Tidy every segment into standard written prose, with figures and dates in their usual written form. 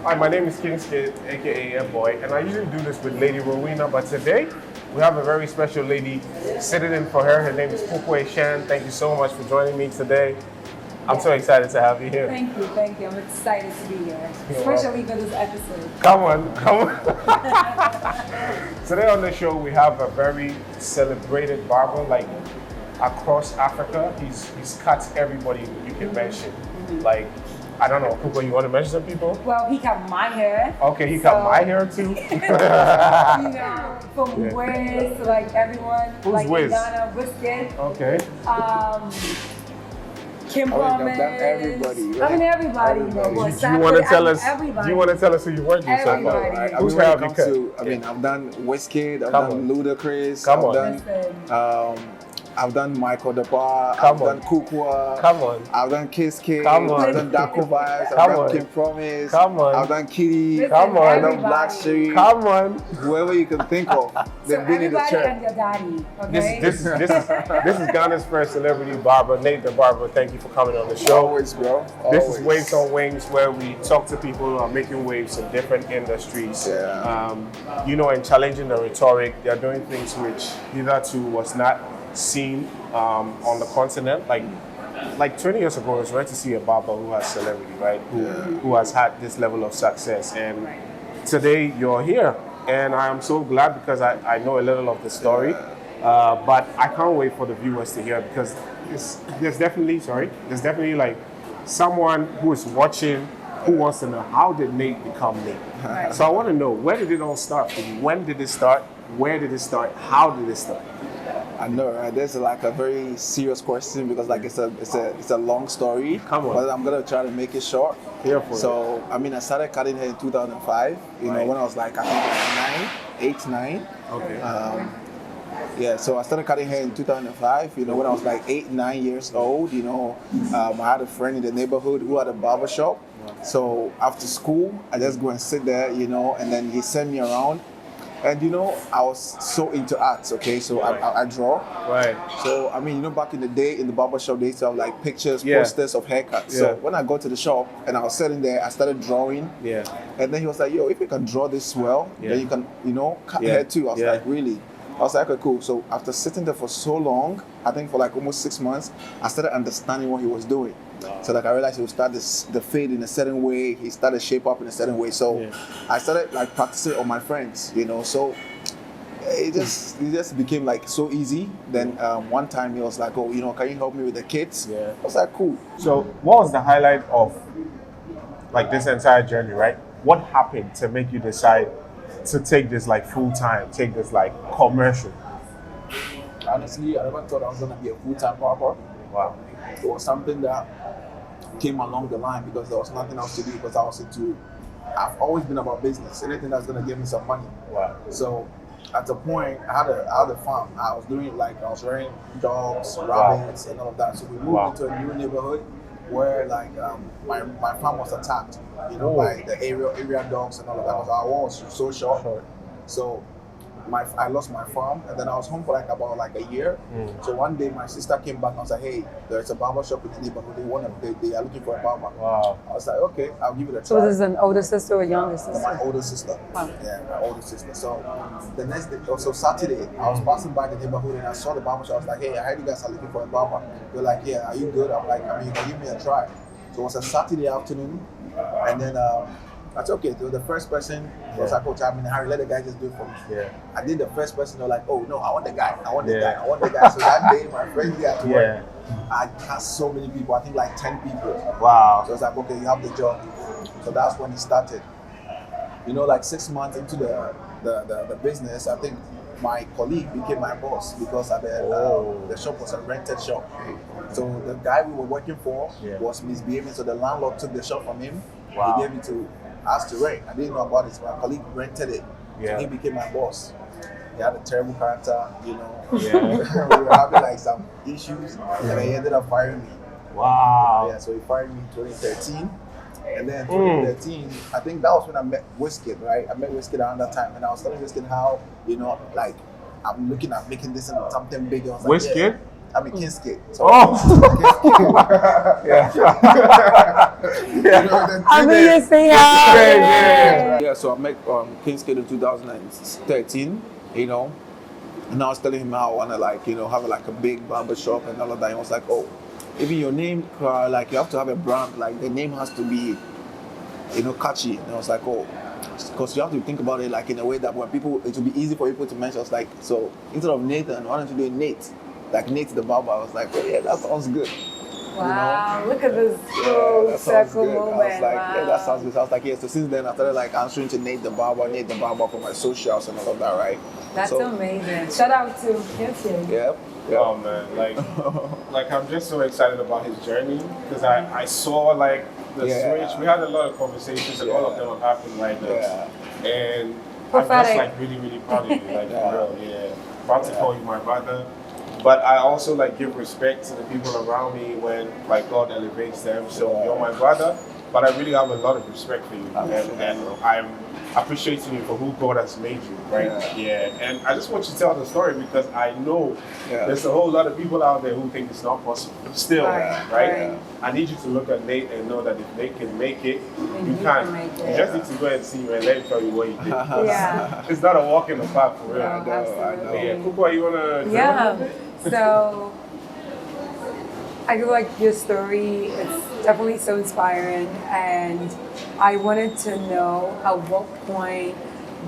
Hi, my name is Kingzkid, aka Boy, and I usually do this with Lady Rowena, but today we have a very special lady sitting in for her. Her name is Kuukua Eshun. Thank you so much for joining me today. I'm so excited to have you here. Thank you. I'm excited to be here, You're especially for this episode. Come on. Today on the show we have a very celebrated barber, like across Africa. He's cut everybody you can mention. Like, I don't know, Kuukua, you want to mention some people? Well, he cut my hair. Okay, he cut my hair too. From Wiz to like everyone. Who's like Wiz? Ghana, Wizkid. Okay. Kim Promise. Everybody. Right? I mean everybody. Do you want to tell us? Everybody. Do you want to tell us who you worked with so far? Everybody. Who's hair have you cut? I've done Wizkid, I've done Ludacris, I've done Michael Depar, I've done Kuukua, I've done Kingzkid, I've done Dankwa vibes, I've done Kim Promise, I've done Kitty, I've done Black Street, whoever you can think of, they've been in the chair. And your daddy, okay? This is Ghana's first celebrity barber, Nate the Barber. Thank you for coming on the show. Always, bro. This is Waves on Wings, where we talk to people who are making waves in different industries. Yeah. And challenging the rhetoric. They're doing things which hitherto was not seen on the continent. Like 20 years ago, it was rare to see a barber who has celebrity, right? Who has had this level of success. And today you're here. And I'm so glad because I know a little of the story. But I can't wait for the viewers to hear because there's definitely like someone who is watching who wants to know, how did Nate become Nate? Right. So I want to know, where did it all start for you? When did it start? Where did it start? How did it start? I know, right? There's like a very serious question because like it's a long story. Come on. But I'm gonna try to make it short. Here for So I mean, I started cutting hair in 2005. When I was like I think 9. Okay. So I started cutting hair in 2005. When I was like 8, 9 years old. I had a friend in the neighborhood who had a barber shop. So after school, I just go and sit there, and then he sent me around. And I was so into arts, okay? So I draw. Right. So I mean, back in the day in the barbershop, they used to have like pictures, posters of haircuts. So when I got to the shop and I was sitting there, I started drawing. Yeah. And then he was like, "Yo, if you can draw this well, then you can, cut hair too." I was like, "Really?" I was like, "Okay, cool." So after sitting there for so long, I think for like almost 6 months, I started understanding what he was doing. So like I realized he would start the fade in a certain way. He started shape up in a certain way. So I started like practicing on my friends, So it just became like so easy. Then one time he was like, "Oh, can you help me with the kids?" I was like, "Cool." So what was the highlight of like this entire journey, right? What happened to make you decide to take this like full time, take this like commercial? Honestly, I never thought I was gonna be a full-time barber. Wow. It was something that came along the line because there was nothing else to do because I've always been about business, anything that's gonna give me some money. Wow. So at the point, I had a farm. I was doing I was rearing dogs, rabbits, and all of that. So we moved into a new neighborhood where my farm was attacked, by the area dogs and all of that because our wall was so short. So I lost my farm and then I was home for about a year. So one day my sister came back and I was like, "Hey, there's a barber shop in the neighborhood. They are looking for a barber." Wow. I was like, "Okay, I'll give it a try." So this is an older sister or younger sister? My older sister. Wow. Yeah, my older sister. So the next day, so Saturday, I was passing by the neighborhood and I saw the barber shop. I was like, "Hey, I heard you guys are looking for a barber." They're like, "Yeah, are you good?" I'm like, "I mean, you can give me a try." So it was a Saturday afternoon and then I said, "Okay." So the first person was like, "Oh, I'm in a hurry. Let the guy just do it for me." Yeah. I did the first person. They're like, "Oh no, I want the guy. I want the guy. I want the guy." So that day, my friend day at work, I had so many people. I think like 10 people. Wow. So I was like, "Okay, you have the job." So that's when it started. Like 6 months into the business, I think my colleague became my boss because the shop was a rented shop. So the guy we were working for was misbehaving. So the landlord took the shop from him. Wow. He gave it to us to rent. I didn't know about it. So my colleague rented it. So he became my boss. He had a terrible character, we were having some issues and then he ended up firing me. Wow. Yeah, so he fired me in 2013. And then 2013, I think that was when I met Wizkid, right? I met Wizkid around that time and I was telling Wizkid how, I'm looking at making this into something big. I was like, Wizkid? I'm a Kingzkid. So I mean, you see how. Yeah, so I met Kingzkid in 2013, you know, and I was telling him how I want to like, you know, have like a big barber shop and all of that. He was like, oh, even your name, like you have to have a brand, like the name has to be, you know, catchy. And I was like, oh, because you have to think about it like in a way that when people, it will be easy for people to mention. It's like, so instead of Nathan, why don't you do Nate? Like Nate the barber. I was like, oh yeah, that sounds good. Wow, look at this Yeah, full that sounds circle good. moment. I was like, wow. yeah, that sounds good. So I was like, yeah. So since then, I started like answering to Nate the barber for my socials and all of that, right? That's so, amazing. Shout out to Kingzkid. Yeah. Oh man, like I'm just so excited about his journey because I saw like the switch. We had a lot of conversations and all of them have happened right now. Yeah. And Prophetic. I'm just like really, really proud of you, like for real, yeah. About to call you my brother. But I also like give respect to the people around me when like God elevates them. So you're my brother, but I really have a lot of respect for you. And I'm appreciating you for who God has made you, right? Yeah. And I just want you to tell the story because I know there's a whole lot of people out there who think it's not possible. Still, right? I need you to look at Nate and know that if Nate can make it, you can. Make it. You just need to go and see him and let him tell you what he did. Yeah. It's not a walk in the park for real. No, I know. absolutely. Yeah, Kuukua, you wanna? Yeah. So I feel like your story is definitely so inspiring, and I wanted to know at what point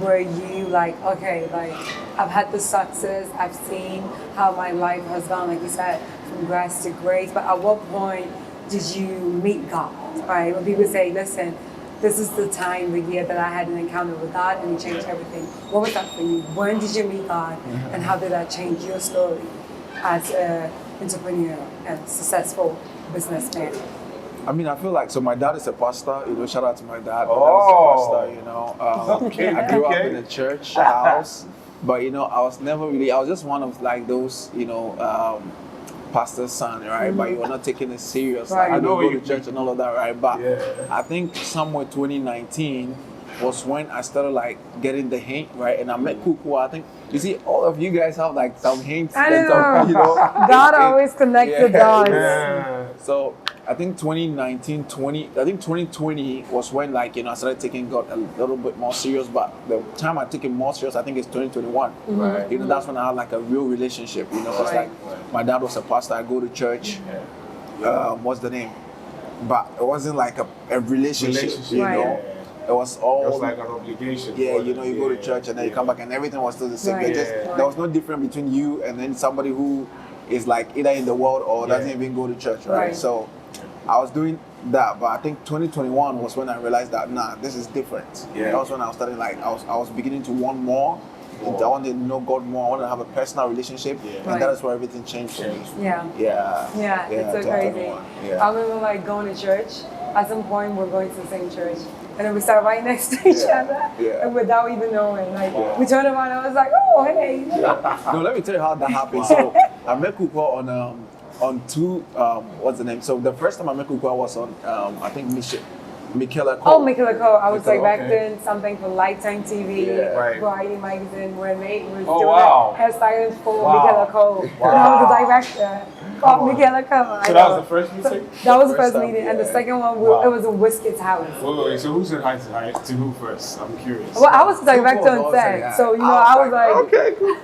were you like, okay, like I've had the success, I've seen how my life has gone, like you said, from grace to grace, but at what point did you meet God, right? When people say, listen, this is the time, the year that I had an encounter with God and He changed everything. What was that for you? When did you meet God, and how did that change your story as an entrepreneur and successful businessman? I mean, I feel like, so my dad is a pastor, you know, shout out to my dad. My Oh. dad is a pastor, you know. I grew up in a church house, but, you know, I was just one of like those, you know, pastor's son, right? But you were not taking it serious. Right. Like, I know you go you- to church and all of that, right? But I think somewhere 2019 was when I started like getting the hint, right? And I met Kuukua. I think, you see, all of you guys have like some hints. I and know. some, you know. God always connects the dots. Yeah. So I think 2020 was when like, you know, I started taking God a little bit more serious, but the time I took it more serious, I think it's 2021. Right. You know, that's when I had like a real relationship, you know, because like my dad was a pastor, I go to church, what's the name? But it wasn't like a relationship, you Right. know. It was all It was like an obligation. yeah, for you them. know, you go to church and then you come back and everything was still the same. Right. It just, there was no difference between you and then somebody who is like either in the world or doesn't even go to church, right? Right. So I was doing that, but I think 2021 was when I realized that this is different. Yeah. That was when I started like I was beginning to want more. I wanted to know God more. I wanted to have a personal relationship, and Right. that is where everything changed for me. Yeah. Yeah, It's so 2021. crazy. Yeah. I remember like going to church. At some point, we're going to the same church, and then we sat right next to each other, and without even knowing, like we turned around, and I was like, "Oh, hey." No, let me tell you how that happened. So I met Kuukua on two what's the name? So the first time I met Kuukua was on I think Michaela Cole. Oh, Michaela Cole. I was like Michaela, back okay. doing something for Lifetime TV, Yeah. Right. Variety Magazine, where they was Oh, doing wow. hairstyling for Wow. Michaela Cole. And I was the director of Michaela Cole. So that was the first meeting? That was the First first time, meeting, and the yeah. second one, Wow. it was in Whiskey's house. Wait, so who said hi to who first? I'm curious. Well, I was the director Kuukua on was set, like, so you know, I was like, okay, cool.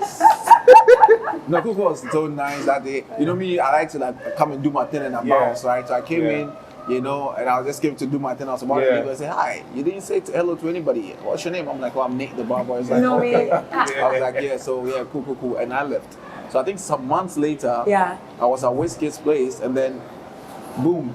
No, Kuukua was so nice that day. You know me, I like to like come and do my thing and I bounce, right? So I came in, you know, and I just came to do my thing. I was about to leave and say, hi. You didn't say hello to anybody. What's your name? I'm like, well, I'm Nate the barber. It's like, you know me. I was like, yeah, so yeah, cool. And I left. So I think some months later, Yeah. I was at Whiskey's place and then boom,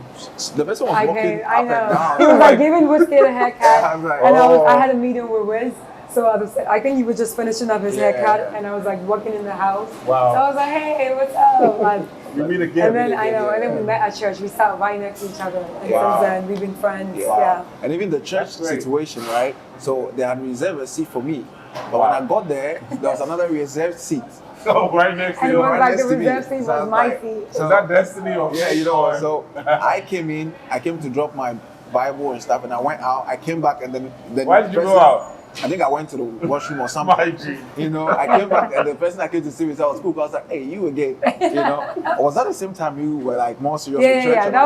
the person was I walking came, up I and know. down. He was like giving Whiskey a haircut, I was like, and oh. I had a meeting with Wiz. So I think he was just finishing up his haircut, and I was like walking in the house. Wow. So I was like, hey, what's up? Like, You meet again. and then I know, and then we met at church. We sat right next to each other, and since then we've been friends. Yeah. And even the church That's great. situation, right? So they had reserved a seat for me. But when I got there was another reserved seat. Oh, right next to And it you. was right like the next to me. reserve seat So I was was my like- seat. Is that destiny or Yeah, you know, fate? so I came in, I came to drop my Bible and stuff, and I went out, I came back, and then Why did you go out? I think I went to the washroom or something. My G. You know, I came back and the person I came to see was Kuukua. I was like, hey, you again. You know, was that the same time you were like more serious with church? That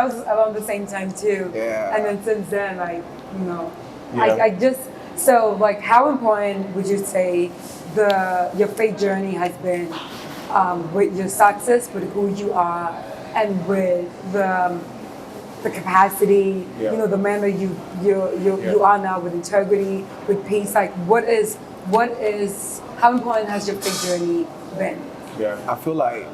was around the same time too. Yeah. And then since then, like, you know, Yeah. I just, so like, how important would you say your faith journey has been with your success, with who you are, and with the capacity, you know, the man that you are now, with integrity, with peace? Like, how important has your faith journey been? Yeah, I feel like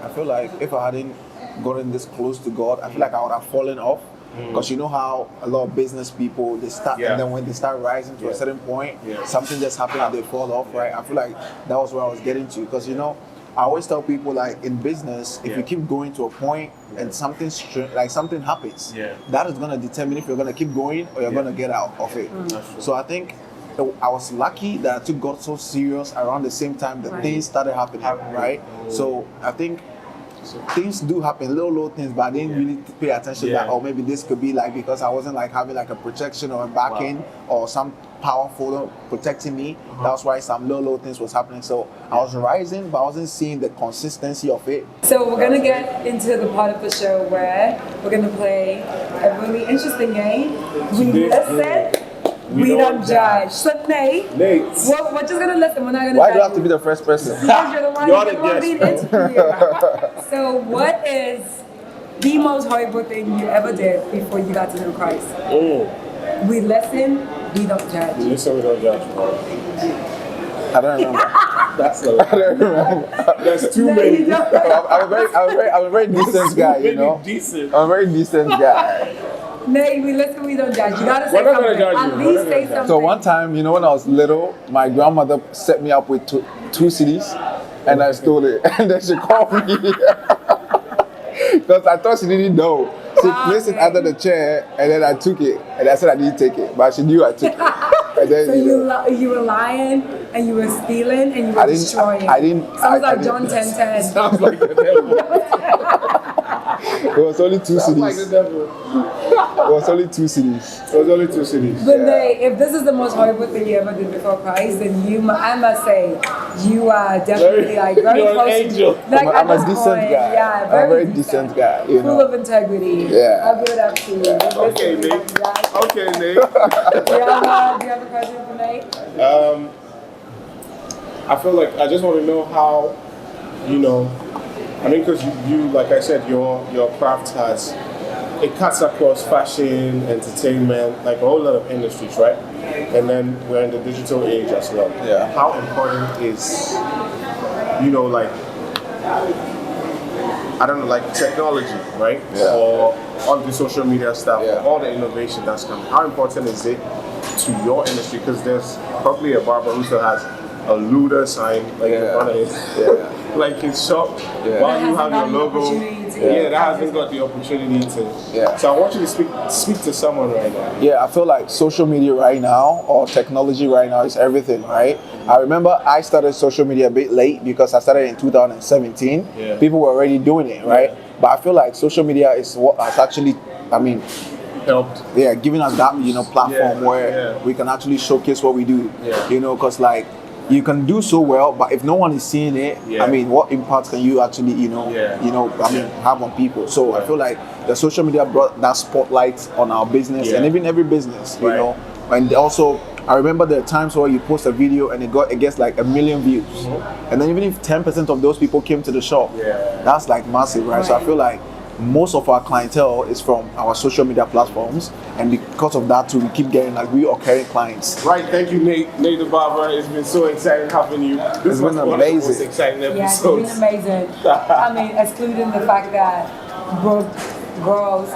if I hadn't gotten this close to God, I feel like I would have fallen off. Because you know how a lot of business people, they start, and then when they start rising to a certain point, something just happens and they fall off, right? I feel like that was where I was getting to. Because, you know, I always tell people, like, in business, if you keep going to a point and something happens, that is going to determine if you're going to keep going or you're going to get out of it. So I think I was lucky that I took God so serious around the same time that things started happening, right? So I think things do happen, little things, but I didn't really pay attention that, oh, maybe this could be like, because I wasn't like having like a protection or a backing or some powerful protecting me. That's why some little things was happening. So I was rising, but I wasn't seeing the consistency of it. So we're gonna get into the part of the show where we're gonna play a really interesting game. We listen. We don't judge. So Nate, we're just gonna listen. We're not gonna. Why do I have to be the first person? Because you're the one who's being interviewed. So what is the most horrible thing you ever did before you got to know Christ? We listen. We don't judge. We listen. We don't judge. I don't remember. That's a lot. I don't remember. There's too many. I'm a very decent guy, you know. I'm a very decent guy. Nate, we listen, we don't judge. You gotta say We're not something. gonna judge At you. least say something. So one time, you know, when I was little, my grandmother set me up with two CDs, and I stole it. And then she called me because I thought she didn't know. She placed it under the chair, and then I took it, and I said I didn't take it, but she knew I took it. And then, so you were lying, and you were stealing, and you were destroying. I didn't. Sounds like John 10:10. Sounds like the devil. It was only two CDs. Like the devil. It was only two CDs. It was only two CDs. But Nate, if this is the most horrible thing you ever did before Christ, then I must say, you are definitely very you're close. an angel. Like, I'm a at this decent point, guy. Yeah, I'm a very decent guy. You full know. of integrity. Yeah. I'll give it up to you. Okay, Nate. Okay, Nate. Do you have a question for Nate? I feel like I just want to know how, you know, I mean, because you, like I said, your craft it cuts across fashion, entertainment, like a whole lot of industries, right? And then we're in the digital age as well. Yeah. How important is, you know, like, I don't know, like technology, right? Yeah. Or all the social media stuff, Yeah. or all the innovation that's coming. How important is it to your industry? Because there's probably a barber who still has a Luda sign like in front of his, like his shop, while you have your logo. That hasn't got the opportunity to. Yeah. So I want you to speak to someone right now. Yeah, I feel like social media right now, or technology right now, is everything, right? I remember I started social media a bit late because I started in 2017. Yeah. People were already doing it, right? But I feel like social media is what has actually, Helped. yeah, giving us that, you know, platform where we can actually showcase what we do. Yeah. You know, because like, you can do so well, but if no one is seeing it, I mean, what impact can you actually, have on people? So I feel like the social media brought that spotlight on our business and even every business, you know. And also, I remember there are times where you post a video and it gets like 1 million views, and then even if 10% of those people came to the shop, that's like massive, right? So I feel like most of our clientele is from our social media platforms, and because of that too, we keep getting like reoccurring clients. Right, thank you, Nate the Barber. It's been so exciting having you. This was one of the most exciting episodes. Yeah, it's been amazing. I mean, excluding the fact that broke girls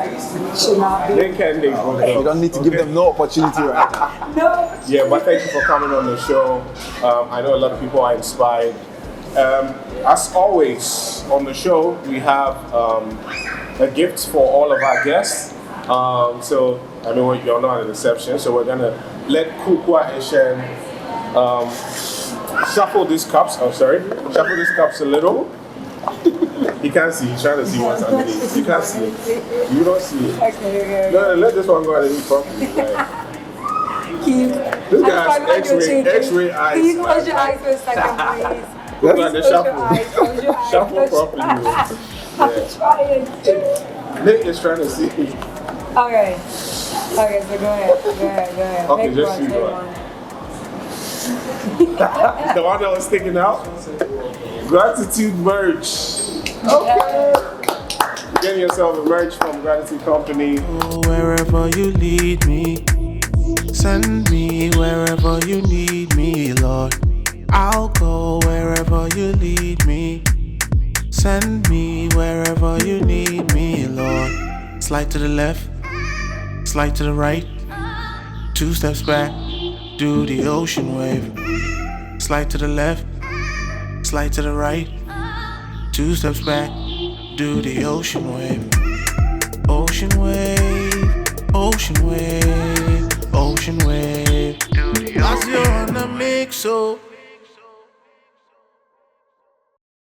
should not be. They can, You don't need to give them no opportunity right now. No. Yeah, but thank you for coming on the show. I know a lot of people are inspired. As always, on the show, we have a gift for all of our guests. So I know you're not at the reception, so we're gonna let Kuukua Eshun shuffle these cups. Shuffle these cups a little. You can't see. He's trying to see what's underneath. You can't see it. You don't see it. Okay. No, let this one go underneath properly. Right. Keith, This I'm guy trying has to shaking. X-ray eyes. Can you close your eyes for a second, please? Look at the Close your shuffle. eyes. Close your eyes. Shuffle Close your properly. eyes. I'm trying. Nick is trying to see. Okay. Okay, so go ahead. Okay, Pick just one, choose pick one. The one that was sticking out? Gratitude merch. Okay. Get yourself a merch from Gratitude Company. Wherever you lead me, send me wherever you need me, Lord. I'll go wherever you lead me. Send me wherever you need me, Lord. Slide to the left, slide to the right, 2 steps back, do the ocean wave. Slide to the left, slide to the right, 2 steps back, do the ocean wave. Ocean wave, ocean wave, ocean wave. As you're on the mix, so